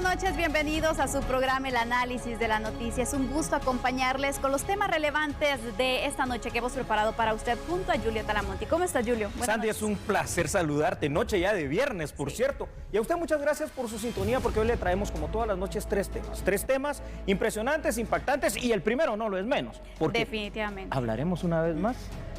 buenas noches, bienvenidos a su programa El Análisis de la Noticia. Es un gusto acompañarles con los temas relevantes de esta noche que hemos preparado para usted junto a Julio Talamonti. ¿Cómo estás, Julio? Sandy, es un placer saludarte, noche ya de viernes, por cierto. Y a usted muchas gracias por su sintonía, porque hoy le traemos como todas las noches tres temas impresionantes, impactantes, y el primero no lo es menos. Porque definitivamente hablaremos una vez más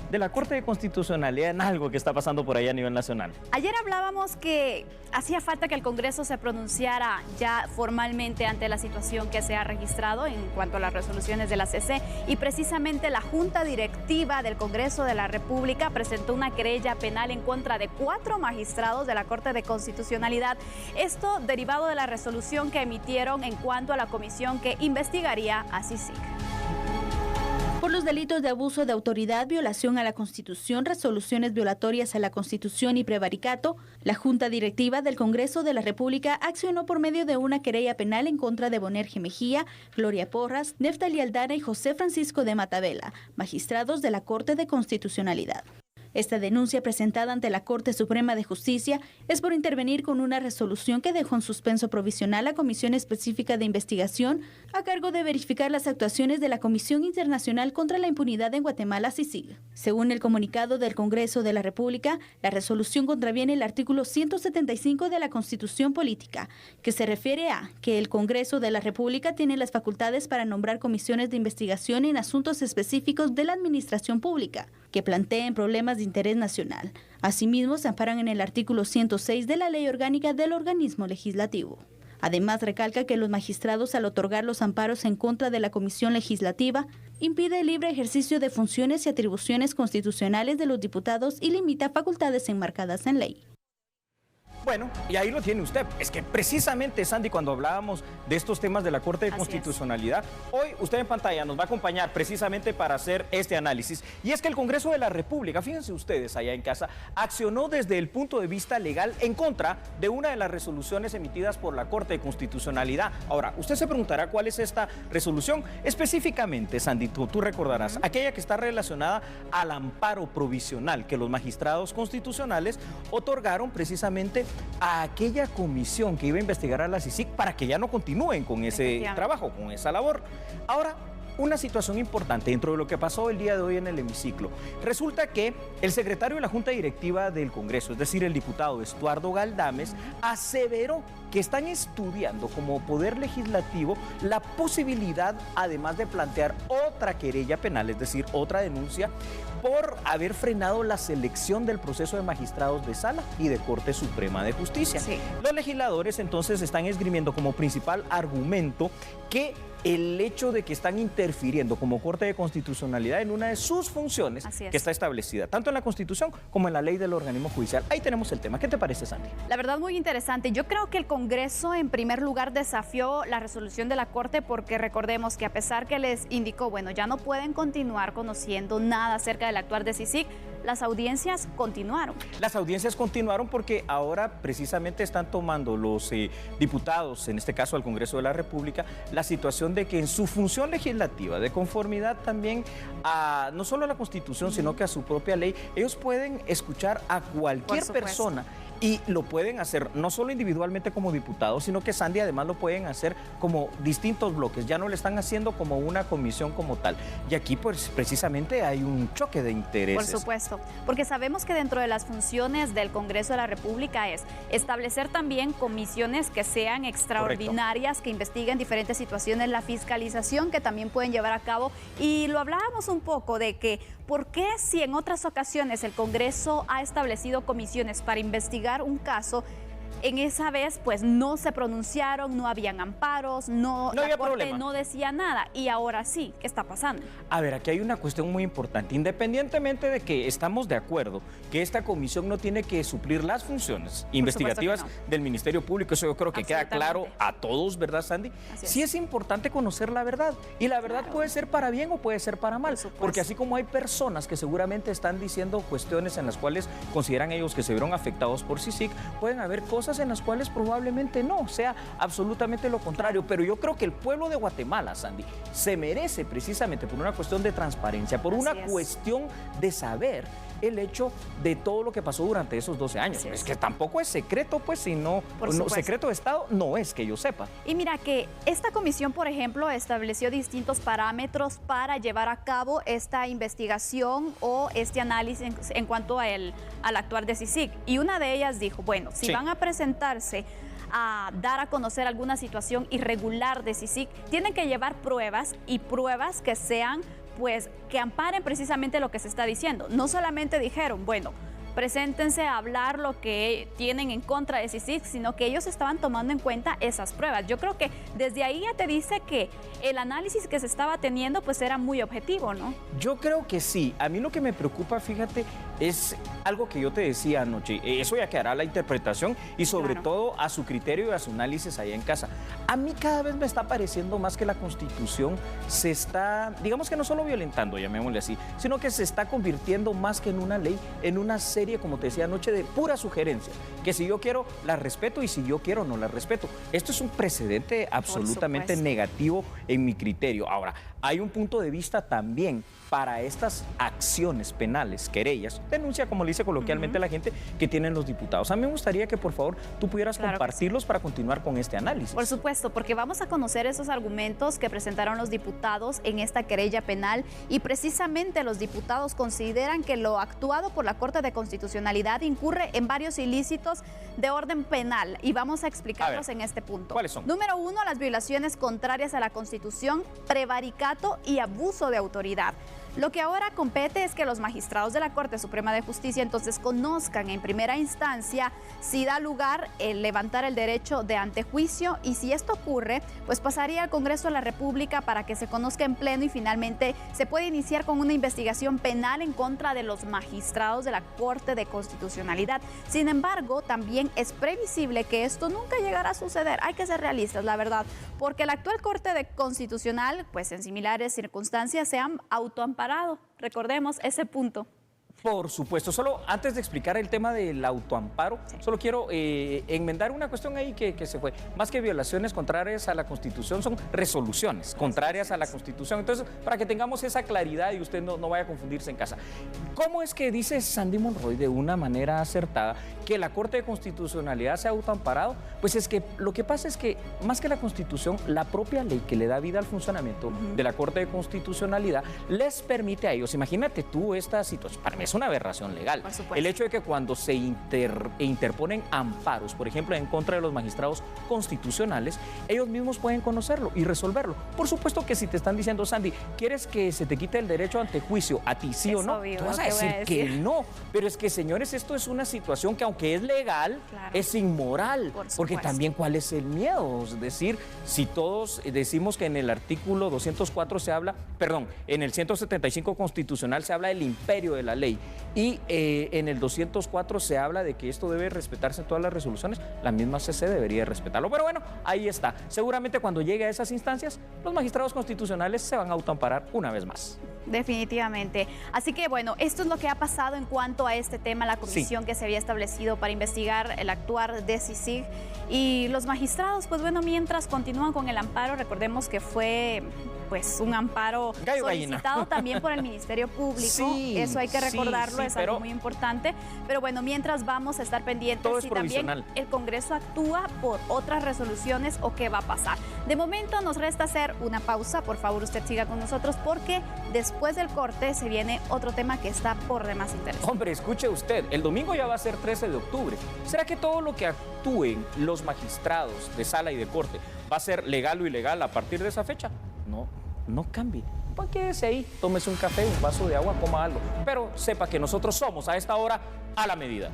de la Corte de Constitucionalidad en algo que está pasando por allá a nivel nacional. Ayer hablábamos que hacía falta que el Congreso se pronunciara ya formalmente ante la situación que se ha registrado en cuanto a las resoluciones de la CC, y precisamente la Junta Directiva del Congreso de la República presentó una querella penal en contra de 4 magistrados de la Corte de Constitucionalidad. Esto derivado de la resolución que emitieron en cuanto a la comisión que investigaría a CICIG. Por los delitos de abuso de autoridad, violación a la Constitución, resoluciones violatorias a la Constitución y prevaricato, la Junta Directiva del Congreso de la República accionó por medio de una querella penal en contra de Bonerge Mejía, Gloria Porras, Neftali Aldana y José Francisco de Matavela, magistrados de la Corte de Constitucionalidad. Esta denuncia presentada ante la Corte Suprema de Justicia es por intervenir con una resolución que dejó en suspenso provisional a Comisión Específica de Investigación a cargo de verificar las actuaciones de la Comisión Internacional contra la Impunidad en Guatemala, CICIG. Según el comunicado del Congreso de la República, la resolución contraviene el artículo 175 de la Constitución Política, que se refiere a que el Congreso de la República tiene las facultades para nombrar comisiones de investigación en asuntos específicos de la administración pública, que planteen problemas de interés nacional. Asimismo, se amparan en el artículo 106 de la Ley Orgánica del Organismo Legislativo. Además, recalca que los magistrados, al otorgar los amparos en contra de la Comisión Legislativa, impide el libre ejercicio de funciones y atribuciones constitucionales de los diputados y limita facultades enmarcadas en ley. Bueno, y ahí lo tiene usted. Es que precisamente, Sandy, cuando hablábamos de estos temas de la Corte de Constitucionalidad, hoy usted en pantalla nos va a acompañar precisamente para hacer este análisis. Y es que el Congreso de la República, fíjense ustedes allá en casa, accionó desde el punto de vista legal en contra de una de las resoluciones emitidas por la Corte de Constitucionalidad. Ahora, usted se preguntará cuál es esta resolución. Específicamente, Sandy, tú recordarás, aquella que está relacionada al amparo provisional que los magistrados constitucionales otorgaron precisamente a aquella comisión que iba a investigar a la CICIG para que ya no continúen con ese trabajo, con esa labor. Ahora, una situación importante dentro de lo que pasó el día de hoy en el hemiciclo. Resulta que el secretario de la Junta Directiva del Congreso, es decir, el diputado Estuardo Galdames, aseveró que están estudiando como Poder Legislativo la posibilidad, además de plantear otra querella penal, es decir, otra denuncia, por haber frenado la selección del proceso de magistrados de Sala y de Corte Suprema de Justicia. Sí. Los legisladores entonces están esgrimiendo como principal argumento que el hecho de que están interfiriendo como Corte de Constitucionalidad en una de sus funciones que está establecida, tanto en la Constitución como en la ley del organismo judicial. Ahí tenemos el tema. ¿Qué te parece, Sandy? La verdad, muy interesante. Yo creo que el Congreso, en primer lugar, desafió la resolución de la Corte porque recordemos que a pesar que les indicó, bueno, ya no pueden continuar conociendo nada acerca del actuar de CICIG, las audiencias continuaron. Las audiencias continuaron porque ahora precisamente están tomando los diputados, en este caso al Congreso de la República, la situación de que en su función legislativa, de conformidad también a no solo a la Constitución, sino que a su propia ley, ellos pueden escuchar a cualquier persona. Y lo pueden hacer no solo individualmente como diputados, sino que, Sandy, además lo pueden hacer como distintos bloques. Ya no le están haciendo como una comisión como tal. Y aquí, pues, precisamente hay un choque de intereses. Por supuesto, porque sabemos que dentro de las funciones del Congreso de la República es establecer también comisiones que sean extraordinarias, que investiguen diferentes situaciones, la fiscalización que también pueden llevar a cabo. Y lo hablábamos un poco de que, ¿por qué si en otras ocasiones el Congreso ha establecido comisiones para investigar un caso, en esa vez pues no se pronunciaron, no habían amparos, la Corte no decía nada, y ahora sí? ¿Qué está pasando? A ver, aquí hay una cuestión muy importante. Independientemente de que estamos de acuerdo que esta comisión no tiene que suplir las funciones investigativas del Ministerio Público, eso yo creo que queda claro a todos, ¿verdad, Sandy? Sí es importante conocer la verdad, y la verdad puede ser para bien o puede ser para mal, porque así como hay personas que seguramente están diciendo cuestiones en las cuales consideran ellos que se vieron afectados por CICIG, pueden haber cosas cosas en las cuales probablemente no, sea absolutamente lo contrario. Pero yo creo que el pueblo de Guatemala, Sandy, se merece precisamente por una cuestión de transparencia, por una cuestión de saber el hecho de todo lo que pasó durante esos 12 años. Es que tampoco es secreto, pues, si no, secreto de Estado no es que yo sepa. Y mira que esta comisión, por ejemplo, estableció distintos parámetros para llevar a cabo esta investigación o este análisis en cuanto al actuar de CICIG. Y una de ellas dijo, bueno, si van a presentarse a dar a conocer alguna situación irregular de CICIG, tienen que llevar pruebas y pruebas que sean, pues, que amparen precisamente lo que se está diciendo. No solamente dijeron, bueno, preséntense a hablar lo que tienen en contra de CICIG, sino que ellos estaban tomando en cuenta esas pruebas. Yo creo que desde ahí ya te dice que el análisis que se estaba teniendo pues era muy objetivo, ¿no? Yo creo que sí. A mí lo que me preocupa, fíjate, es algo que yo te decía anoche. Eso ya quedará a la interpretación y sobre todo a su criterio y a su análisis allá en casa. A mí cada vez me está pareciendo más que la Constitución se está, digamos que no solo violentando, llamémosle así, sino que se está convirtiendo más que en una ley, en una serie, como te decía anoche, de pura sugerencia, que si yo quiero la respeto y si yo quiero no la respeto. Esto es un precedente absolutamente negativo en mi criterio. Ahora, hay un punto de vista también para estas acciones penales, querellas, denuncia, como le dice coloquialmente la gente, que tienen los diputados. A mí me gustaría que por favor tú pudieras compartirlos para continuar con este análisis. Por supuesto, porque vamos a conocer esos argumentos que presentaron los diputados en esta querella penal y precisamente los diputados consideran que lo actuado por la Corte de Constitucionalidad incurre en varios ilícitos de orden penal y vamos a explicarlos en este punto. ¿Cuáles son? Número 1, las violaciones contrarias a la Constitución, prevaricato y abuso de autoridad. Lo que ahora compete es que los magistrados de la Corte Suprema de Justicia entonces conozcan en primera instancia si da lugar el levantar el derecho de antejuicio y si esto ocurre, pues pasaría al Congreso de la República para que se conozca en pleno y finalmente se puede iniciar con una investigación penal en contra de los magistrados de la Corte de Constitucionalidad. Sin embargo, también es previsible que esto nunca llegará a suceder. Hay que ser realistas, la verdad, porque la actual Corte de Constitucional, pues en similares circunstancias, se han autoamparado. Recordemos ese punto. Por supuesto. Solo antes de explicar el tema del autoamparo, solo quiero enmendar una cuestión ahí que se fue. Más que violaciones contrarias a la Constitución, son resoluciones contrarias a la Constitución. Entonces, para que tengamos esa claridad y usted no vaya a confundirse en casa. ¿Cómo es que dice Sandy Monroy de una manera acertada que la Corte de Constitucionalidad se ha autoamparado? Pues es que lo que pasa es que, más que la Constitución, la propia ley que le da vida al funcionamiento de la Corte de Constitucionalidad les permite a ellos, imagínate tú esta situación, para mí es una aberración legal. El hecho de que cuando se interponen amparos, por ejemplo, en contra de los magistrados constitucionales, ellos mismos pueden conocerlo y resolverlo. Por supuesto que si te están diciendo, Sandy, ¿quieres que se te quite el derecho ante juicio a ti, sí o no? Tú vas a decir que no. Pero es que, señores, esto es una situación que aunque es legal, es inmoral. Porque también, ¿cuál es el miedo? Es decir, si todos decimos que en el artículo 204 se habla, perdón, en el 175 constitucional se habla del imperio de la ley y en el 204 se habla de que esto debe respetarse en todas las resoluciones, la misma CC debería respetarlo. Pero bueno, ahí está. Seguramente cuando llegue a esas instancias, los magistrados constitucionales se van a autoamparar una vez más. Definitivamente. Así que bueno, esto es lo que ha pasado en cuanto a este tema, la comisión que se había establecido para investigar el actuar de CICIG. Y los magistrados, pues bueno, mientras continúan con el amparo, recordemos que fue pues un amparo solicitado también por el Ministerio Público. Eso hay que recordarlo, es algo muy importante. Pero bueno, mientras vamos a estar pendientes si también el Congreso actúa por otras resoluciones o qué va a pasar. De momento nos resta hacer una pausa. Por favor, usted siga con nosotros porque después del corte se viene otro tema que está por demás interesante. Hombre, escuche usted, el domingo ya va a ser 13 de octubre. ¿Será que todo lo que actúen los magistrados de sala y de corte va a ser legal o ilegal a partir de esa fecha? No cambie. Pues quédese ahí, tómese un café, un vaso de agua, coma algo. Pero sepa que nosotros somos a esta hora a la medida.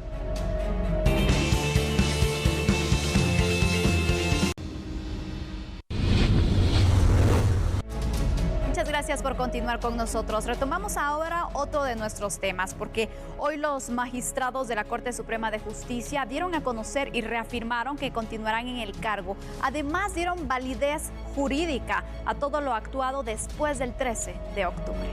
Muchas gracias por continuar con nosotros. Retomamos ahora otro de nuestros temas, porque hoy los magistrados de la Corte Suprema de Justicia dieron a conocer y reafirmaron que continuarán en el cargo. Además, dieron validez jurídica a todo lo actuado después del 13 de octubre.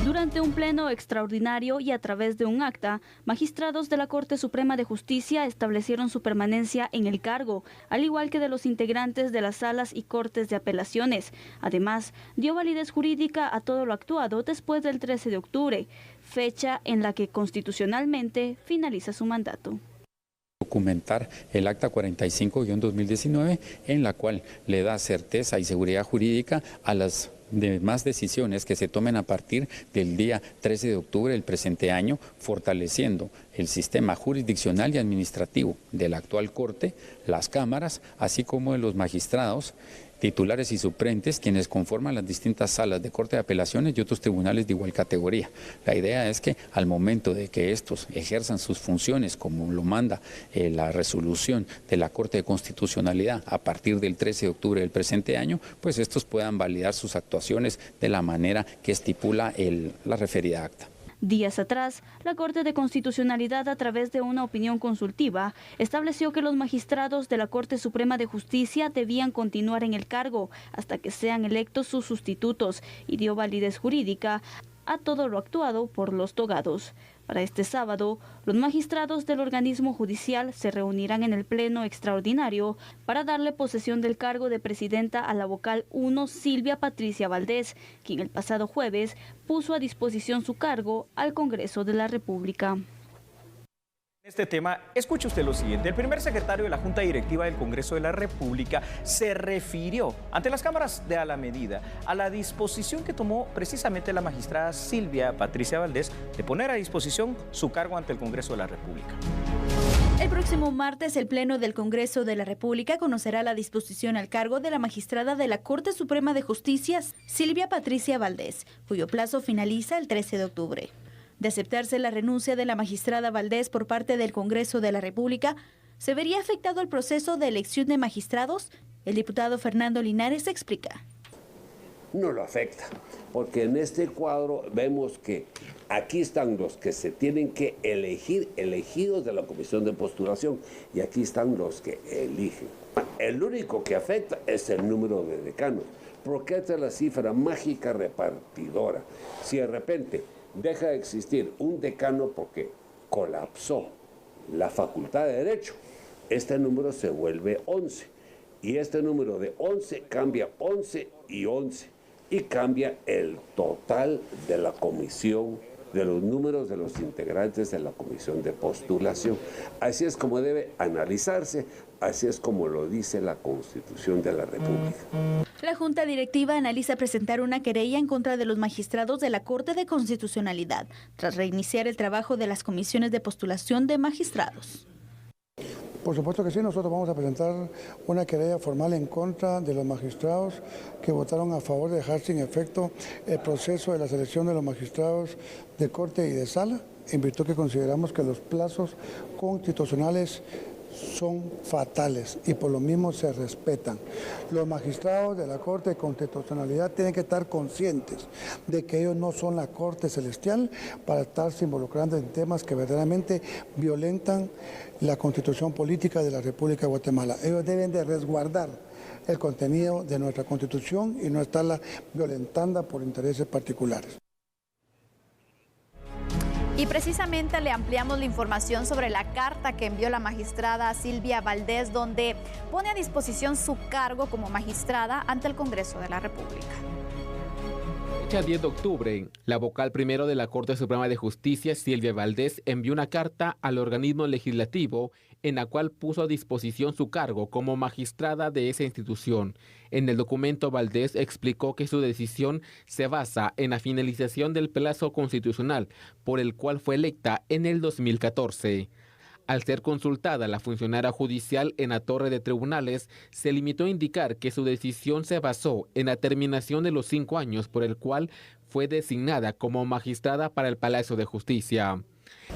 Durante un pleno extraordinario y a través de un acta, magistrados de la Corte Suprema de Justicia establecieron su permanencia en el cargo, al igual que de los integrantes de las salas y cortes de apelaciones. Además, dio validez jurídica a todo lo actuado después del 13 de octubre, fecha en la que constitucionalmente finaliza su mandato. Documentar el acta 45-2019, en la cual le da certeza y seguridad jurídica a las demás decisiones que se tomen a partir del día 13 de octubre del presente año, fortaleciendo el sistema jurisdiccional y administrativo de la actual Corte, las cámaras, así como de los magistrados, titulares y suplentes, quienes conforman las distintas salas de Corte de Apelaciones y otros tribunales de igual categoría. La idea es que al momento de que estos ejerzan sus funciones, como lo manda la resolución de la Corte de Constitucionalidad a partir del 13 de octubre del presente año, pues estos puedan validar sus actuaciones de la manera que estipula la referida acta. Días atrás, la Corte de Constitucionalidad, a través de una opinión consultiva, estableció que los magistrados de la Corte Suprema de Justicia debían continuar en el cargo hasta que sean electos sus sustitutos y dio validez jurídica a todo lo actuado por los togados. Para este sábado, los magistrados del organismo judicial se reunirán en el pleno extraordinario para darle posesión del cargo de presidenta a la vocal 1 Silvia Patricia Valdés, quien el pasado jueves puso a disposición su cargo al Congreso de la República. Este tema, escuche usted lo siguiente. El primer secretario de la Junta Directiva del Congreso de la República se refirió ante las cámaras de A la Medida a la disposición que tomó precisamente la magistrada Silvia Patricia Valdés de poner a disposición su cargo ante el Congreso de la República. El próximo martes, el Pleno del Congreso de la República conocerá la disposición al cargo de la magistrada de la Corte Suprema de Justicia, Silvia Patricia Valdés, cuyo plazo finaliza el 13 de octubre. De aceptarse la renuncia de la magistrada Valdés por parte del Congreso de la República, ¿se vería afectado el proceso de elección de magistrados? El diputado Fernando Linares explica. No lo afecta, porque en este cuadro vemos que aquí están los que se tienen que elegir, elegidos de la comisión de postulación, y aquí están los que eligen. El único que afecta es el número de decanos, porque esta es la cifra mágica repartidora. Si de repente deja de existir un decano porque colapsó la facultad de Derecho, este número se vuelve 11, y este número de 11 cambia 11 y 11, y cambia el total de la comisión, de los números de los integrantes de la comisión de postulación. Así es como debe analizarse, así es como lo dice la Constitución de la República. La Junta Directiva analiza presentar una querella en contra de los magistrados de la Corte de Constitucionalidad, tras reiniciar el trabajo de las comisiones de postulación de magistrados. Por supuesto que sí, nosotros vamos a presentar una querella formal en contra de los magistrados que votaron a favor de dejar sin efecto el proceso de la selección de los magistrados de corte y de sala, en virtud que consideramos que los plazos constitucionales son fatales y por lo mismo se respetan. Los magistrados de la Corte de Constitucionalidad tienen que estar conscientes de que ellos no son la Corte Celestial para estarse involucrando en temas que verdaderamente violentan la Constitución política de la República de Guatemala. Ellos deben de resguardar el contenido de nuestra Constitución y no estarla violentando por intereses particulares. Y precisamente le ampliamos la información sobre la carta que envió la magistrada Silvia Valdés, donde pone a disposición su cargo como magistrada ante el Congreso de la República. Fecha 10 de octubre, la vocal primero de la Corte Suprema de Justicia, Silvia Valdés, envió una carta al organismo legislativo en la cual puso a disposición su cargo como magistrada de esa institución. En el documento, Valdés explicó que su decisión se basa en la finalización del plazo constitucional por el cual fue electa en el 2014. Al ser consultada, la funcionaria judicial en la torre de tribunales se limitó a indicar que su decisión se basó en la terminación de los 5 años por el cual fue designada como magistrada para el Palacio de Justicia.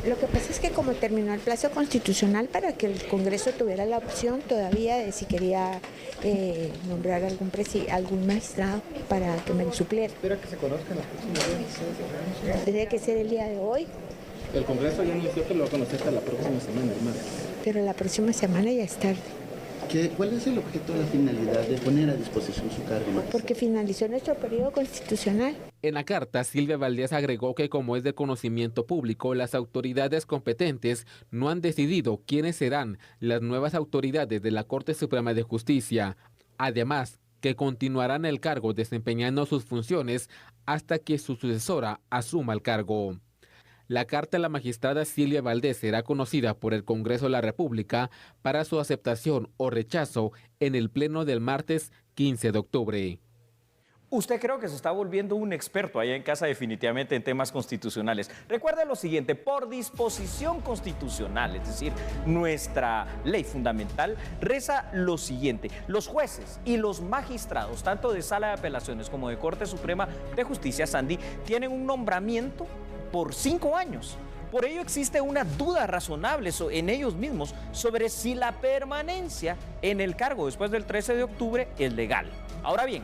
Lo que pasa es que como terminó el plazo constitucional, para que el Congreso tuviera la opción todavía de si quería nombrar algún magistrado para que me lo supliera. Espera que se conozcan las próximas. Tendría que ser el día de hoy. El Congreso ya anunció que lo va a conocer hasta la próxima semana, hermano. Pero la próxima semana ya es tarde. ¿Cuál es el objeto, la finalidad de poner a disposición su cargo, magistrada? Porque finalizó nuestro periodo constitucional. En la carta, Silvia Valdés agregó que, como es de conocimiento público, las autoridades competentes no han decidido quiénes serán las nuevas autoridades de la Corte Suprema de Justicia. Además, que continuarán el cargo desempeñando sus funciones hasta que su sucesora asuma el cargo. La carta de la magistrada Silvia Valdés será conocida por el Congreso de la República para su aceptación o rechazo en el pleno del martes 15 de octubre. Usted creo que se está volviendo un experto allá en casa definitivamente en temas constitucionales. Recuerde lo siguiente, por disposición constitucional, es decir, nuestra ley fundamental reza lo siguiente: los jueces y los magistrados, tanto de Sala de Apelaciones como de Corte Suprema de Justicia, Sandy, tienen un nombramiento por 5 años. Por ello existe una duda razonable en ellos mismos sobre si la permanencia en el cargo después del 13 de octubre es legal. Ahora bien,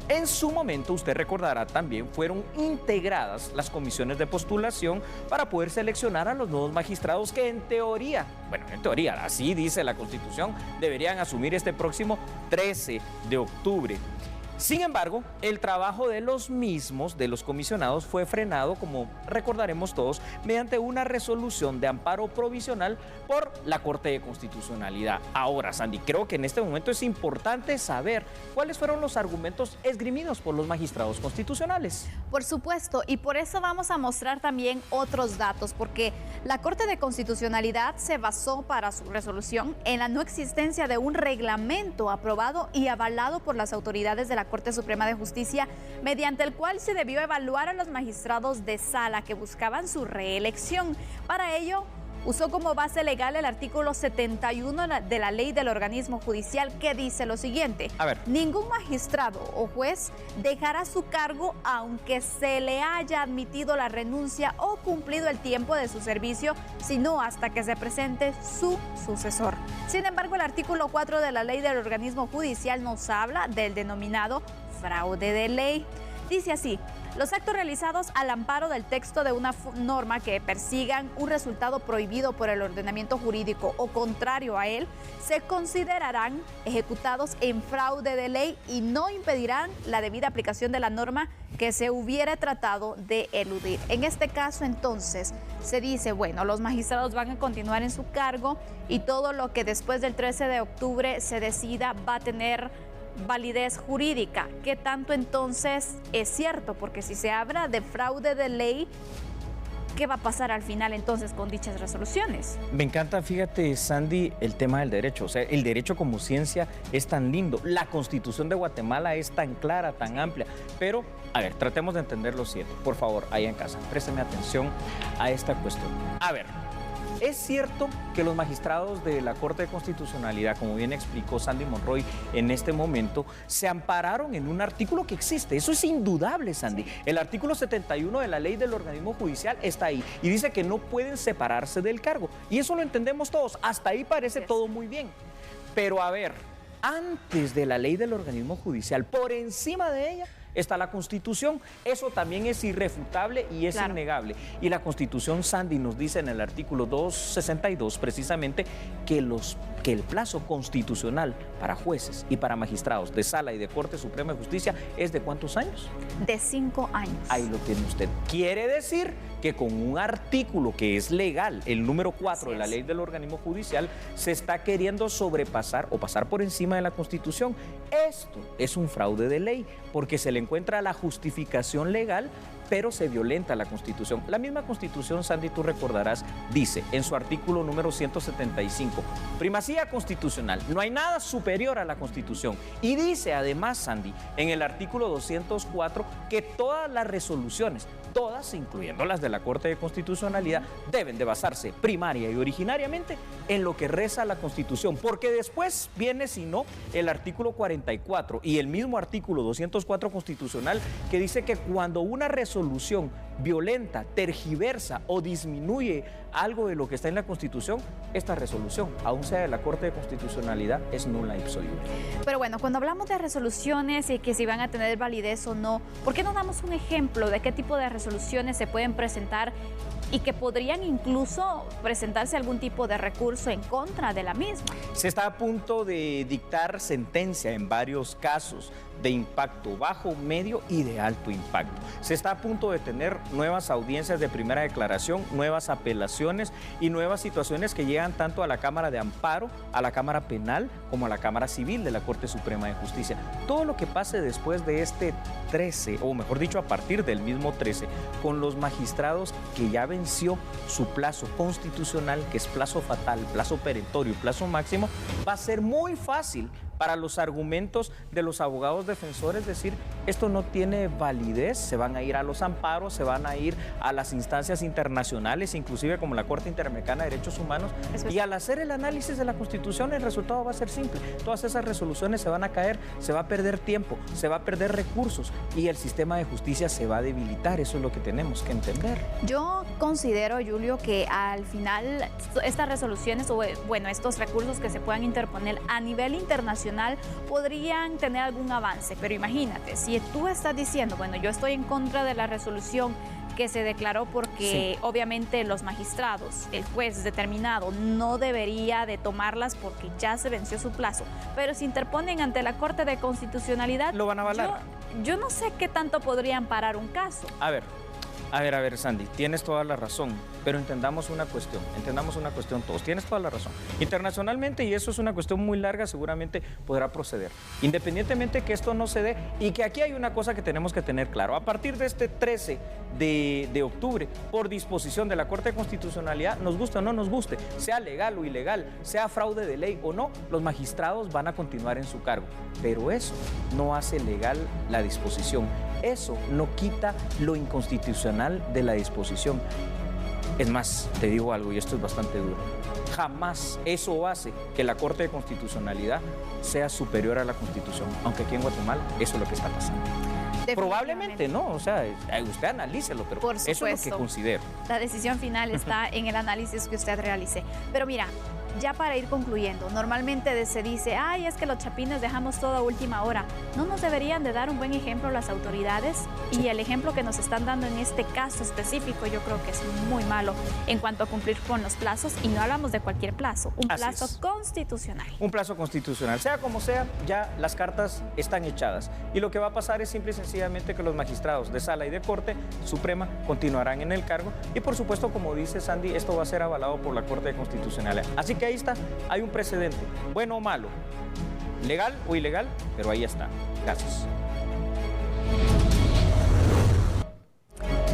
en su momento, usted recordará también, fueron integradas las comisiones de postulación para poder seleccionar a los nuevos magistrados que en teoría, así dice la Constitución, deberían asumir este próximo 13 de octubre. Sin embargo, el trabajo de los mismos, de los comisionados, fue frenado, como recordaremos todos, mediante una resolución de amparo provisional por la Corte de Constitucionalidad. Ahora, Sandy, creo que en este momento es importante saber cuáles fueron los argumentos esgrimidos por los magistrados constitucionales. Por supuesto, y por eso vamos a mostrar también otros datos, porque la Corte de Constitucionalidad se basó para su resolución en la no existencia de un reglamento aprobado y avalado por las autoridades de la Corte Suprema de Justicia, mediante el cual se debió evaluar a los magistrados de sala que buscaban su reelección. Para ello, usó como base legal el artículo 71 de la ley del organismo judicial, que dice lo siguiente: ningún magistrado o juez dejará su cargo aunque se le haya admitido la renuncia o cumplido el tiempo de su servicio, sino hasta que se presente su sucesor. Sin embargo, el artículo 4 de la ley del organismo judicial nos habla del denominado fraude de ley. Dice así: los actos realizados al amparo del texto de una norma que persigan un resultado prohibido por el ordenamiento jurídico o contrario a él, se considerarán ejecutados en fraude de ley y no impedirán la debida aplicación de la norma que se hubiera tratado de eludir. En este caso, entonces, se dice, bueno, los magistrados van a continuar en su cargo y todo lo que después del 13 de octubre se decida va a tener validez jurídica. ¿Qué tanto entonces es cierto? Porque si se habla de fraude de ley, ¿qué va a pasar al final entonces con dichas resoluciones? Me encanta, fíjate, Sandy, el tema del derecho. O sea, el derecho como ciencia es tan lindo. La Constitución de Guatemala es tan clara, tan amplia. Pero, a ver, tratemos de entender lo siguiente. Por favor, ahí en casa, présteme atención a esta cuestión. A ver, es cierto que los magistrados de la Corte de Constitucionalidad, como bien explicó Sandy Monroy en este momento, se ampararon en un artículo que existe. Eso es indudable, Sandy. El artículo 71 de la ley del organismo judicial está ahí y dice que no pueden separarse del cargo. Y eso lo entendemos todos. Hasta ahí parece todo muy bien. Pero a ver, antes de la ley del organismo judicial, por encima de ella, está la Constitución. Eso también es irrefutable y es innegable. Y la Constitución, Sandy, nos dice en el artículo 262 precisamente que el plazo constitucional para jueces y para magistrados de Sala y de Corte Suprema de Justicia es ¿de cuántos años? De 5 años. Ahí lo tiene usted. Quiere decir que con un artículo que es legal, el número 4 de la ley del organismo judicial, se está queriendo sobrepasar o pasar por encima de la Constitución. Esto es un fraude de ley porque se le encuentra la justificación legal, pero se violenta la Constitución. La misma Constitución, Sandy, tú recordarás, dice en su artículo número 175, primacía constitucional, no hay nada superior a la Constitución. Y dice además, Sandy, en el artículo 204, que todas las resoluciones, todas, incluyendo las de la Corte de Constitucionalidad, deben de basarse primaria y originariamente en lo que reza la Constitución, porque después viene, si no, el artículo 44 y el mismo artículo 204 constitucional que dice que cuando una resolución violenta, tergiversa o disminuye algo de lo que está en la Constitución, esta resolución, aun sea de la Corte de Constitucionalidad, es nula ipso iure. Pero bueno, cuando hablamos de resoluciones y que si van a tener validez o no, ¿por qué no damos un ejemplo de qué tipo de resoluciones se pueden presentar y que podrían incluso presentarse algún tipo de recurso en contra de la misma. Se está a punto de dictar sentencia en varios casos de impacto bajo, medio y de alto impacto. Se está a punto de tener nuevas audiencias de primera declaración, nuevas apelaciones y nuevas situaciones que llegan tanto a la Cámara de Amparo, a la Cámara Penal, como a la Cámara Civil de la Corte Suprema de Justicia. Todo lo que pase después de este 13, o mejor dicho, a partir del mismo 13, con los magistrados que ya venció su plazo constitucional, que es plazo fatal, plazo perentorio, plazo máximo, va a ser muy fácil para los argumentos de los abogados defensores decir esto no tiene validez, se van a ir a los amparos, se van a ir a las instancias internacionales, inclusive como la Corte Interamericana de Derechos Humanos, y al hacer el análisis de la Constitución el resultado va a ser simple. Todas esas resoluciones se van a caer, se va a perder tiempo, se va a perder recursos y el sistema de justicia se va a debilitar. Eso es lo que tenemos que entender. Yo considero, Julio, que al final estas resoluciones o bueno, estos recursos que se puedan interponer a nivel internacional podrían tener algún avance, pero imagínate, si tú estás diciendo, bueno, yo estoy en contra de la resolución que se declaró porque obviamente los magistrados, el juez determinado no debería de tomarlas porque ya se venció su plazo, pero si interponen ante la Corte de Constitucionalidad, lo van a avalar. Yo no sé qué tanto podrían parar un caso. A ver, Sandy, tienes toda la razón, pero entendamos una cuestión todos, tienes toda la razón. Internacionalmente, y eso es una cuestión muy larga, seguramente podrá proceder, independientemente que esto no se dé, y que aquí hay una cosa que tenemos que tener claro. A partir de este 13 de octubre, por disposición de la Corte de Constitucionalidad, nos guste o no nos guste, sea legal o ilegal, sea fraude de ley o no, los magistrados van a continuar en su cargo, pero eso no hace legal la disposición. Eso no quita lo inconstitucional de la disposición. Es más, te digo algo, y esto es bastante duro. Jamás eso hace que la Corte de Constitucionalidad sea superior a la Constitución, aunque aquí en Guatemala eso es lo que está pasando. Probablemente no, o sea, usted analícelo, pero por eso es lo que considero. La decisión final está en el análisis que usted realice. Pero mira, ya para ir concluyendo, normalmente se dice, ay, es que los chapines dejamos todo a última hora. ¿No nos deberían de dar un buen ejemplo las autoridades? Sí. Y el ejemplo que nos están dando en este caso específico yo creo que es muy malo en cuanto a cumplir con los plazos, y no hablamos de cualquier plazo, un plazo constitucional. Un plazo constitucional, sea como sea, ya las cartas están echadas. Y lo que va a pasar es simple y sencillamente que los magistrados de Sala y de Corte Suprema continuarán en el cargo, y por supuesto, como dice Sandy, esto va a ser avalado por la Corte de Constitucionalidad. Así que ahí está, hay un precedente, bueno o malo, legal o ilegal, pero ahí está. Gracias.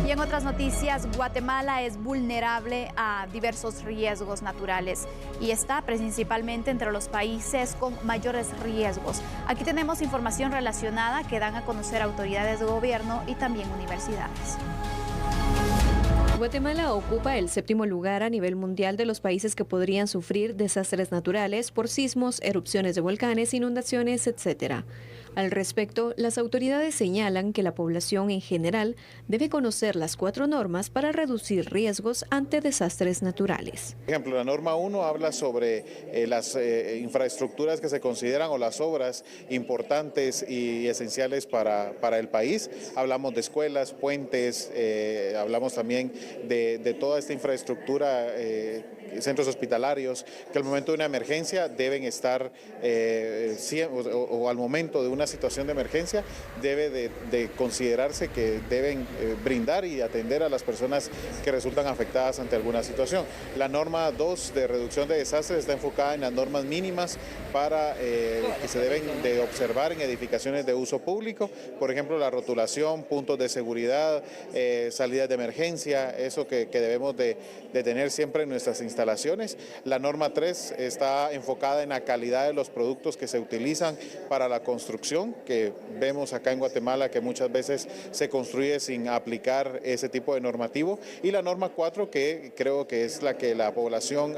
Y en otras noticias, Guatemala es vulnerable a diversos riesgos naturales y está principalmente entre los países con mayores riesgos. Aquí tenemos información relacionada que dan a conocer autoridades de gobierno y también universidades. Guatemala ocupa el 7º lugar a nivel mundial de los países que podrían sufrir desastres naturales por sismos, erupciones de volcanes, inundaciones, etc. Al respecto, las autoridades señalan que la población en general debe conocer las 4 normas para reducir riesgos ante desastres naturales. Por ejemplo, la norma 1 habla sobre las infraestructuras que se consideran o las obras importantes y esenciales para el país. Hablamos de escuelas, puentes, hablamos también de toda esta infraestructura, centros hospitalarios, que al momento de una emergencia deben estar, o al momento de una situación de emergencia, debe de considerarse que deben brindar y atender a las personas que resultan afectadas ante alguna situación. La norma 2 de reducción de desastres está enfocada en las normas mínimas para que se deben de observar en edificaciones de uso público, por ejemplo, la rotulación, puntos de seguridad, salidas de emergencia, eso que debemos de tener siempre en nuestras instalaciones. La norma 3 está enfocada en la calidad de los productos que se utilizan para la construcción, que vemos acá en Guatemala que muchas veces se construye sin aplicar ese tipo de normativo. Y la norma 4, que creo que es la que la población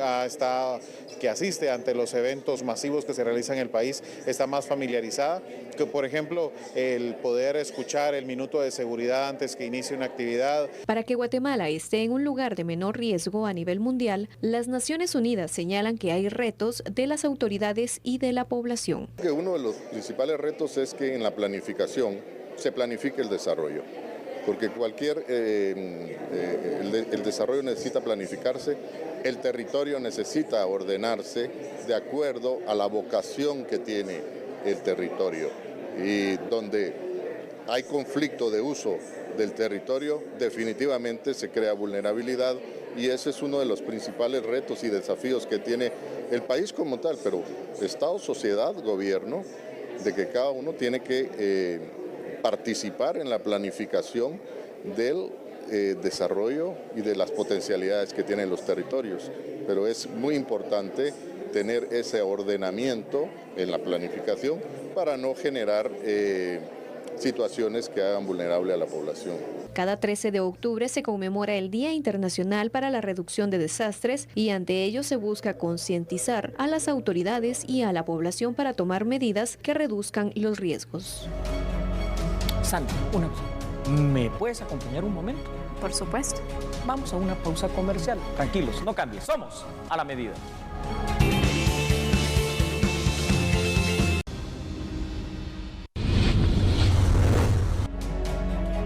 que asiste ante los eventos masivos que se realizan en el país, está más familiarizada, que por ejemplo el poder escuchar el minuto de seguridad antes que inicie una actividad. Para que Guatemala esté en un lugar de menor riesgo a nivel mundial, las Naciones Unidas señalan que hay retos de las autoridades y de la población. Uno de los principales retos es que en la planificación se planifique el desarrollo. porque el desarrollo necesita planificarse, el territorio necesita ordenarse de acuerdo a la vocación que tiene el territorio, y donde hay conflicto de uso del territorio, definitivamente se crea vulnerabilidad, y ese es uno de los principales retos y desafíos que tiene el país como tal, pero Estado, sociedad, gobierno, de que cada uno tiene que participar en la planificación del desarrollo y de las potencialidades que tienen los territorios. Pero es muy importante tener ese ordenamiento en la planificación para no generar situaciones que hagan vulnerable a la población. Cada 13 de octubre se conmemora el Día Internacional para la Reducción de Desastres y ante ello se busca concientizar a las autoridades y a la población para tomar medidas que reduzcan los riesgos. Sandy, ¿me puedes acompañar un momento? Por supuesto. Vamos a una pausa comercial. Tranquilos, no cambies. Somos A la Medida.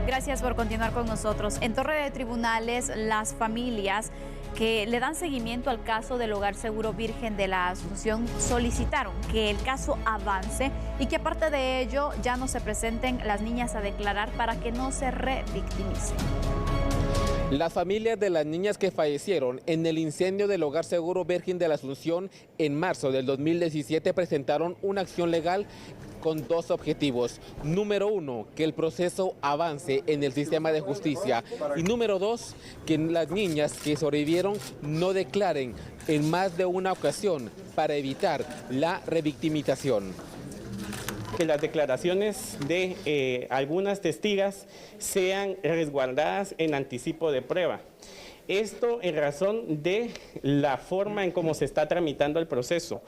Gracias por continuar con nosotros. En Torre de Tribunales, las familias que le dan seguimiento al caso del Hogar Seguro Virgen de la Asunción solicitaron que el caso avance y que aparte de ello ya no se presenten las niñas a declarar para que no se revictimicen. Las familias de las niñas que fallecieron en el incendio del Hogar Seguro Virgen de la Asunción en marzo del 2017 presentaron una acción legal con dos objetivos. Número uno, que el proceso avance en el sistema de justicia. Y número dos, que las niñas que sobrevivieron no declaren en más de una ocasión para evitar la revictimización. Que las declaraciones de algunas testigas sean resguardadas en anticipo de prueba. Esto en razón de la forma en cómo se está tramitando el proceso.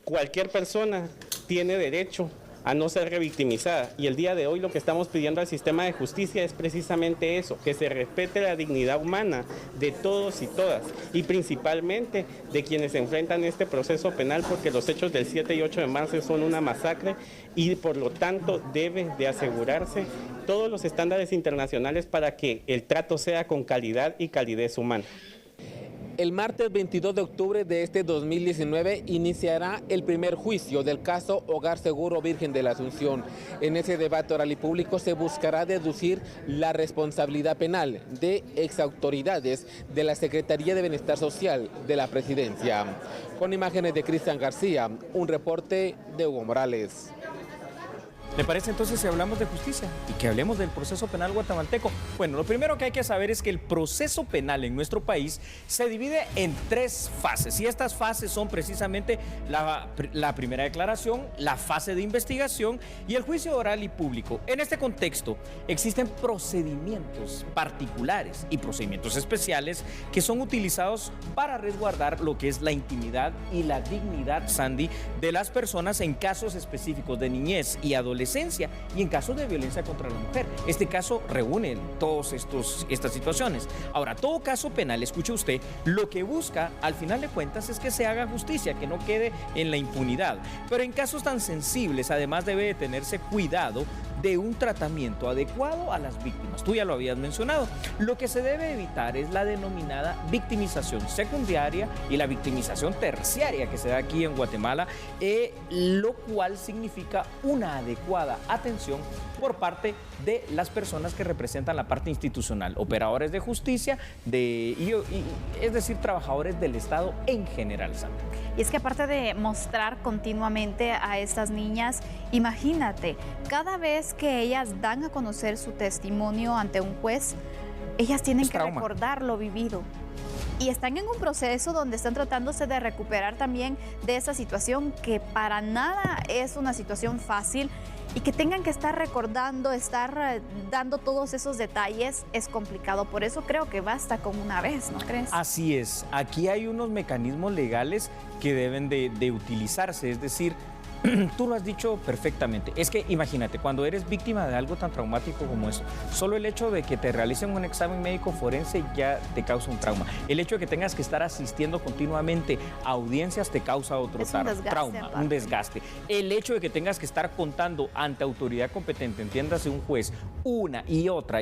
Cualquier persona tiene derecho a no ser revictimizada, y el día de hoy lo que estamos pidiendo al sistema de justicia es precisamente eso, que se respete la dignidad humana de todos y todas, y principalmente de quienes se enfrentan este proceso penal, porque los hechos del 7 y 8 de marzo son una masacre y por lo tanto debe de asegurarse todos los estándares internacionales para que el trato sea con calidad y calidez humana. El martes 22 de octubre de este 2019 iniciará el primer juicio del caso Hogar Seguro Virgen de la Asunción. En ese debate oral y público se buscará deducir la responsabilidad penal de exautoridades de la Secretaría de Bienestar Social de la Presidencia. Con imágenes de Cristian García, un reporte de Hugo Morales. ¿Le parece entonces si hablamos de justicia y que hablemos del proceso penal guatemalteco? Bueno, lo primero que hay que saber es que el proceso penal en nuestro país se divide en 3 fases, y estas fases son precisamente la primera declaración, la fase de investigación y el juicio oral y público. En este contexto existen procedimientos particulares y procedimientos especiales que son utilizados para resguardar lo que es la intimidad y la dignidad, Sandy, de las personas en casos específicos de niñez y adolescencia y en casos de violencia contra la mujer. Este caso reúne todas estas situaciones. Ahora, todo caso penal, escuche usted, lo que busca al final de cuentas es que se haga justicia, que no quede en la impunidad. Pero en casos tan sensibles, además debe de tenerse cuidado de un tratamiento adecuado a las víctimas. Tú ya lo habías mencionado. Lo que se debe evitar es la denominada victimización secundaria y la victimización terciaria que se da aquí en Guatemala, lo cual significa una adecuada atención por parte de las personas que representan la parte institucional, operadores de justicia, es decir, trabajadores del Estado en general, Sandra. Y es que aparte de mostrar continuamente a estas niñas, imagínate, cada vez que ellas dan a conocer su testimonio ante un juez, ellas tienen que recordar lo vivido. Y están en un proceso donde están tratándose de recuperar también de esa situación que para nada es una situación fácil, y que tengan que estar recordando, estar dando todos esos detalles es complicado. Por eso creo que basta con una vez, ¿no crees? Así es. Aquí hay unos mecanismos legales que deben de utilizarse, es decir, tú lo has dicho perfectamente. Es que imagínate, cuando eres víctima de algo tan traumático como eso, solo el hecho de que te realicen un examen médico forense ya te causa un trauma. El hecho de que tengas que estar asistiendo continuamente a audiencias te causa otro trauma, un desgaste. El hecho de que tengas que estar contando ante autoridad competente, entiéndase un juez, una y otra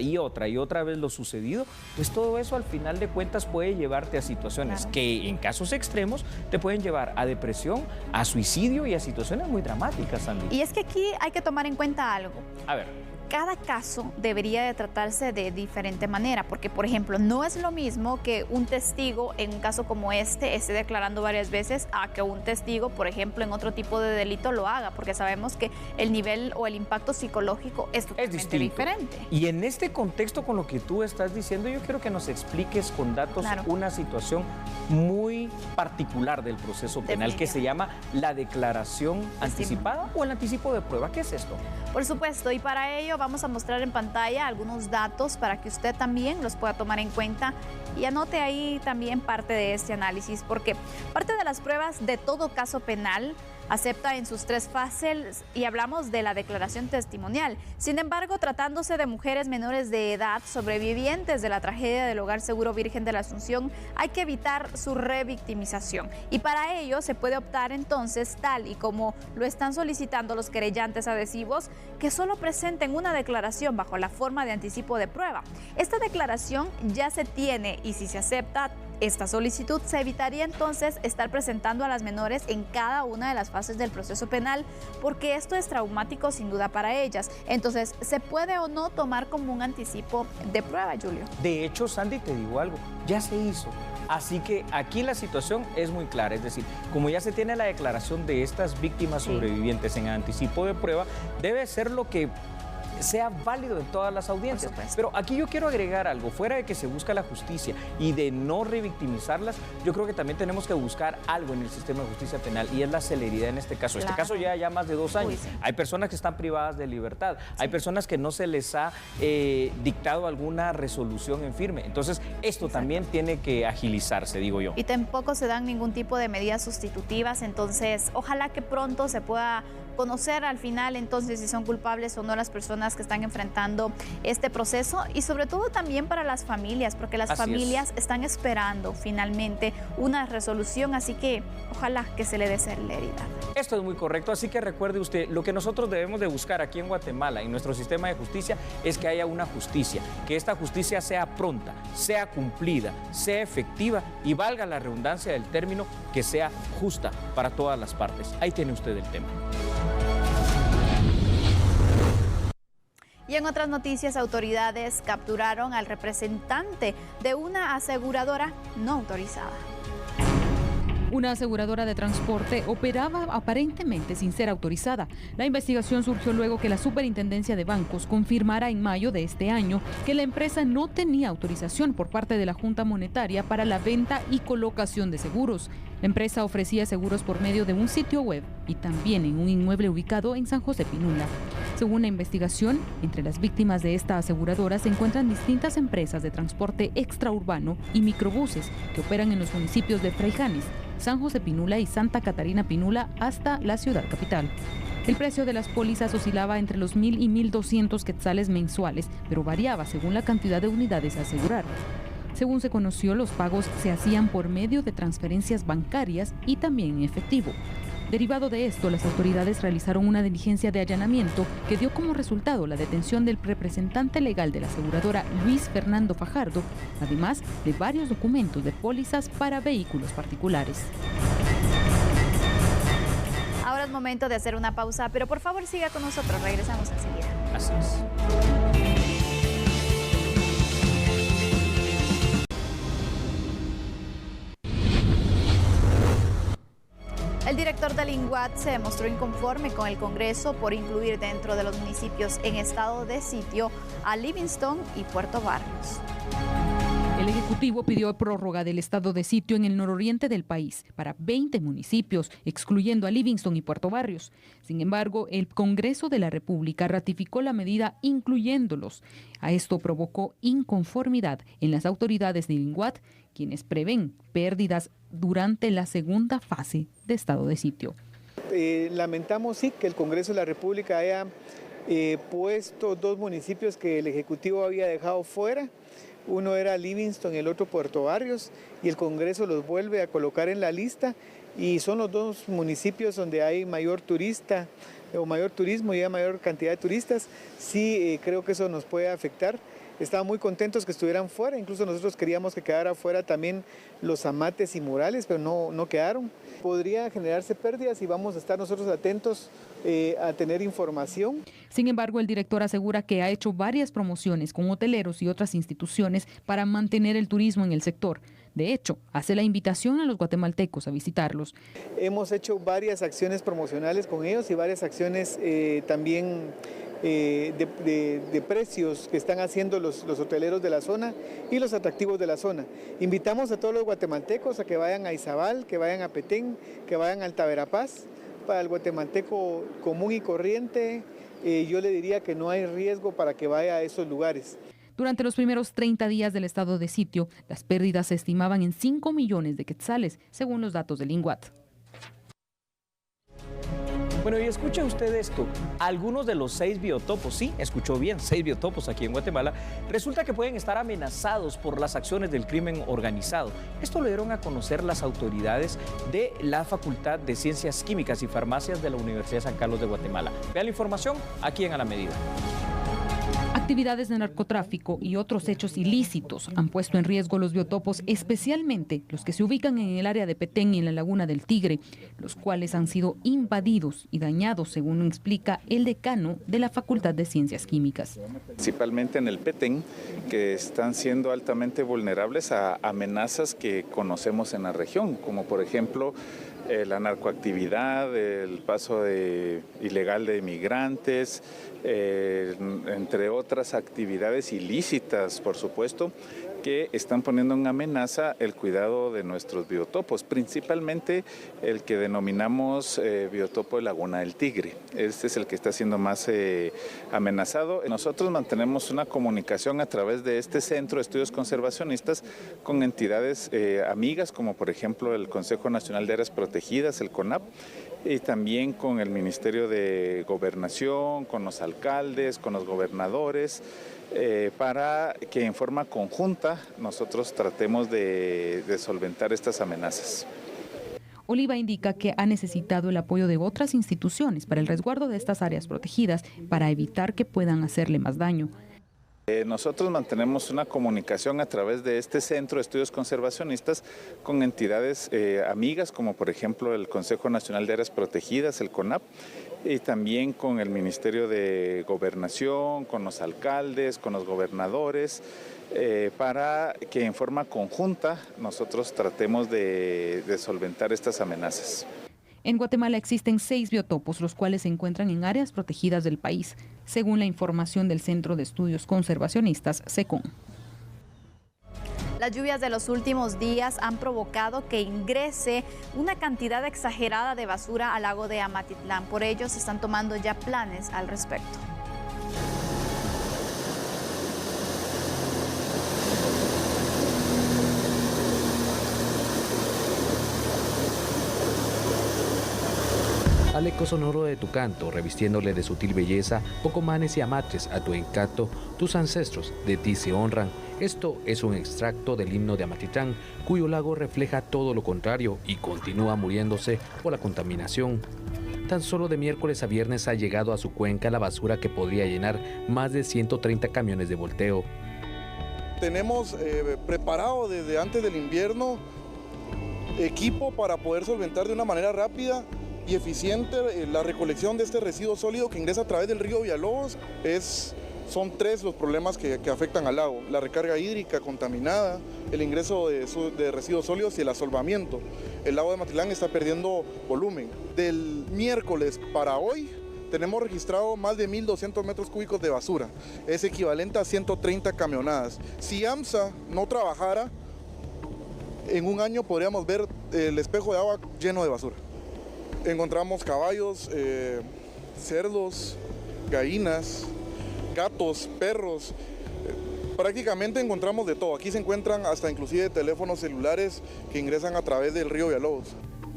vez lo sucedido, pues todo eso al final de cuentas puede llevarte a situaciones que en casos extremos te pueden llevar a depresión, a suicidio y a situaciones muy dramáticas, Sandy. Y es que aquí hay que tomar en cuenta algo. A ver. Cada caso debería de tratarse de diferente manera, porque, por ejemplo, no es lo mismo que un testigo en un caso como este esté declarando varias veces a que un testigo, por ejemplo, en otro tipo de delito lo haga, porque sabemos que el nivel o el impacto psicológico es totalmente diferente. Y en este contexto, con lo que tú estás diciendo, yo quiero que nos expliques con datos una situación muy particular del proceso penal que se llama la declaración anticipada o el anticipo de prueba. ¿Qué es esto? Por supuesto, y para ello vamos a mostrar en pantalla algunos datos para que usted también los pueda tomar en cuenta y anote ahí también parte de este análisis, porque parte de las pruebas de todo caso penal acepta en sus 3 fases y hablamos de la declaración testimonial. Sin embargo, tratándose de mujeres menores de edad sobrevivientes de la tragedia del Hogar Seguro Virgen de la Asunción, hay que evitar su revictimización. Y para ello se puede optar entonces, tal y como lo están solicitando los querellantes adhesivos, que solo presenten una declaración bajo la forma de anticipo de prueba. Esta declaración ya se tiene y si se acepta esta solicitud, se evitaría entonces estar presentando a las menores en cada una de las fases del proceso penal, porque esto es traumático sin duda para ellas. Entonces, ¿se puede o no tomar como un anticipo de prueba, Julio? De hecho, Sandy, te digo algo, ya se hizo. Así que aquí la situación es muy clara, es decir, como ya se tiene la declaración de estas víctimas sobrevivientes en anticipo de prueba, debe ser lo que sea válido en todas las audiencias. Pero aquí yo quiero agregar algo, fuera de que se busca la justicia y de no revictimizarlas, yo creo que también tenemos que buscar algo en el sistema de justicia penal y es la celeridad en este caso. Este caso ya más de 2 años. Hay personas que están privadas de libertad, hay personas que no se les ha dictado alguna resolución en firme. Entonces, esto también tiene que agilizarse, digo yo. Y tampoco se dan ningún tipo de medidas sustitutivas, entonces ojalá que pronto se pueda conocer al final entonces si son culpables o no las personas que están enfrentando este proceso y sobre todo también para las familias, porque las familias están esperando finalmente una resolución, así que ojalá que se le dé celeridad. Esto es muy correcto, así que recuerde usted, lo que nosotros debemos de buscar aquí en Guatemala, en nuestro sistema de justicia, es que haya una justicia, que esta justicia sea pronta, sea cumplida, sea efectiva y valga la redundancia del término, que sea justa para todas las partes. Ahí tiene usted el tema. Y en otras noticias, autoridades capturaron al representante de una aseguradora no autorizada. Una aseguradora de transporte operaba aparentemente sin ser autorizada. La investigación surgió luego que la Superintendencia de Bancos confirmara en mayo de este año que la empresa no tenía autorización por parte de la Junta Monetaria para la venta y colocación de seguros. La empresa ofrecía seguros por medio de un sitio web y también en un inmueble ubicado en San José Pinula. Según la investigación, entre las víctimas de esta aseguradora se encuentran distintas empresas de transporte extraurbano y microbuses que operan en los municipios de Fraijanes, San José Pinula y Santa Catarina Pinula hasta la ciudad capital. El precio de las pólizas oscilaba entre los 1,000 y 1,200 quetzales mensuales, pero variaba según la cantidad de unidades a asegurar. Según se conoció, los pagos se hacían por medio de transferencias bancarias y también en efectivo. Derivado de esto, las autoridades realizaron una diligencia de allanamiento que dio como resultado la detención del representante legal de la aseguradora Luis Fernando Fajardo, además de varios documentos de pólizas para vehículos particulares. Ahora es momento de hacer una pausa, pero por favor siga con nosotros, regresamos enseguida. Así es. El director del INGUAT se mostró inconforme con el Congreso por incluir dentro de los municipios en estado de sitio a Livingston y Puerto Barrios. El Ejecutivo pidió prórroga del estado de sitio en el nororiente del país para 20 municipios, excluyendo a Livingston y Puerto Barrios. Sin embargo, el Congreso de la República ratificó la medida incluyéndolos. A esto provocó inconformidad en las autoridades del INGUAT, quienes prevén pérdidas durante la segunda fase de estado de sitio. lamentamos sí que el Congreso de la República haya puesto 2 municipios que el Ejecutivo había dejado fuera. Uno era Livingston y el otro Puerto Barrios, y el Congreso los vuelve a colocar en la lista, y son los 2 municipios donde hay mayor turista o mayor turismo y hay mayor cantidad de turistas. Sí, creo que eso nos puede afectar. Estaban muy contentos que estuvieran fuera, incluso nosotros queríamos que quedara fuera también los amates y murales, pero no quedaron. Podría generarse pérdidas y vamos a estar nosotros atentos a tener información. Sin embargo, el director asegura que ha hecho varias promociones con hoteleros y otras instituciones para mantener el turismo en el sector. De hecho, hace la invitación a los guatemaltecos a visitarlos. Hemos hecho varias acciones promocionales con ellos y varias acciones también de precios que están haciendo los hoteleros de la zona y los atractivos de la zona. Invitamos a todos los guatemaltecos a que vayan a Izabal, que vayan a Petén, que vayan a Alta Verapaz. Para el guatemalteco común y corriente, yo le diría que no hay riesgo para que vaya a esos lugares. Durante los primeros 30 días del estado de sitio, las pérdidas se estimaban en 5 millones de quetzales, según los datos del INGUAT. Bueno, y escuche usted esto, algunos de los 6 biotopos, sí, escuchó bien, 6 biotopos aquí en Guatemala, resulta que pueden estar amenazados por las acciones del crimen organizado. Esto lo dieron a conocer las autoridades de la Facultad de Ciencias Químicas y Farmacias de la Universidad de San Carlos de Guatemala. Vean la información aquí en A la Medida. Actividades de narcotráfico y otros hechos ilícitos han puesto en riesgo los biotopos, especialmente los que se ubican en el área de Petén y en la Laguna del Tigre, los cuales han sido invadidos y dañados, según explica el decano de la Facultad de Ciencias Químicas. Principalmente en el Petén, que están siendo altamente vulnerables a amenazas que conocemos en la región, como por ejemplo la narcoactividad, el paso ilegal de migrantes, entre otras actividades ilícitas, por supuesto, que están poniendo en amenaza el cuidado de nuestros biotopos, principalmente el que denominamos biotopo de Laguna del Tigre. Este es el que está siendo más amenazado. Nosotros mantenemos una comunicación a través de este Centro de Estudios Conservacionistas con entidades amigas, como por ejemplo el Consejo Nacional de Áreas Protegidas, el CONAP, y también con el Ministerio de Gobernación, con los alcaldes, con los gobernadores, para que en forma conjunta nosotros tratemos de solventar estas amenazas. Oliva indica que ha necesitado el apoyo de otras instituciones para el resguardo de estas áreas protegidas para evitar que puedan hacerle más daño. Nosotros mantenemos una comunicación a través de este Centro de Estudios Conservacionistas con entidades amigas, como por ejemplo el Consejo Nacional de Áreas Protegidas, el CONAP, y también con el Ministerio de Gobernación, con los alcaldes, con los gobernadores, para que en forma conjunta nosotros tratemos de solventar estas amenazas. En Guatemala existen 6 biotopos, los cuales se encuentran en áreas protegidas del país, según la información del Centro de Estudios Conservacionistas, SECON. Las lluvias de los últimos días han provocado que ingrese una cantidad exagerada de basura al lago de Amatitlán. Por ello, se están tomando ya planes al respecto. Al eco sonoro de tu canto, revistiéndole de sutil belleza, pocomanes y amatres a tu encanto, tus ancestros de ti se honran. Esto es un extracto del himno de Amatitlán, cuyo lago refleja todo lo contrario y continúa muriéndose por la contaminación. Tan solo de miércoles a viernes ha llegado a su cuenca la basura que podría llenar más de 130 camiones de volteo. Tenemos preparado desde antes del invierno equipo para poder solventar de una manera rápida y eficiente la recolección de este residuo sólido que ingresa a través del río Villalobos. Son 3 los problemas que afectan al lago: la recarga hídrica contaminada, el ingreso de residuos sólidos y el asolvamiento. El lago de Amatitlán está perdiendo volumen. Del miércoles para hoy tenemos registrado más de 1.200 metros cúbicos de basura. Es equivalente a 130 camionadas. Si AMSA no trabajara, en un año podríamos ver el espejo de agua lleno de basura. Encontramos caballos, cerdos, gallinas, gatos, perros, prácticamente encontramos de todo. Aquí se encuentran hasta inclusive teléfonos celulares que ingresan a través del río Villalobos.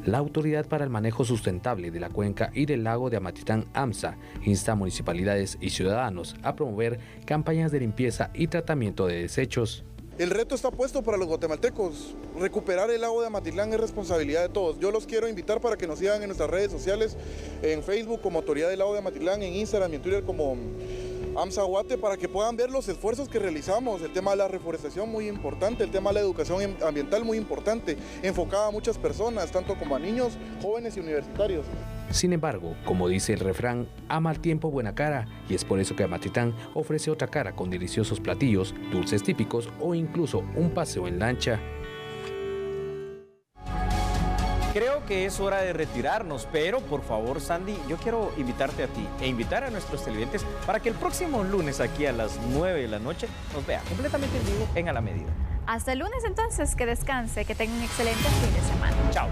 La Autoridad para el Manejo Sustentable de la Cuenca y del Lago de Amatitán, AMSA, insta a municipalidades y ciudadanos a promover campañas de limpieza y tratamiento de desechos. El reto está puesto para los guatemaltecos. Recuperar el lago de Amatitlán es responsabilidad de todos. Yo los quiero invitar para que nos sigan en nuestras redes sociales, en Facebook como Autoridad del Lago de Amatitlán, en Instagram y en Twitter como AMSA Guate, para que puedan ver los esfuerzos que realizamos. El tema de la reforestación muy importante, el tema de la educación ambiental muy importante, enfocada a muchas personas, tanto como a niños, jóvenes y universitarios. Sin embargo, como dice el refrán, a mal tiempo buena cara, y es por eso que Amatitán ofrece otra cara con deliciosos platillos, dulces típicos o incluso un paseo en lancha. Creo que es hora de retirarnos, pero por favor, Sandy, yo quiero invitarte a ti e invitar a nuestros televidentes para que el próximo lunes aquí a las 9 de la noche nos vea completamente en vivo en A la Medida. Hasta el lunes entonces, que descanse, que tenga un excelente fin de semana. Chao.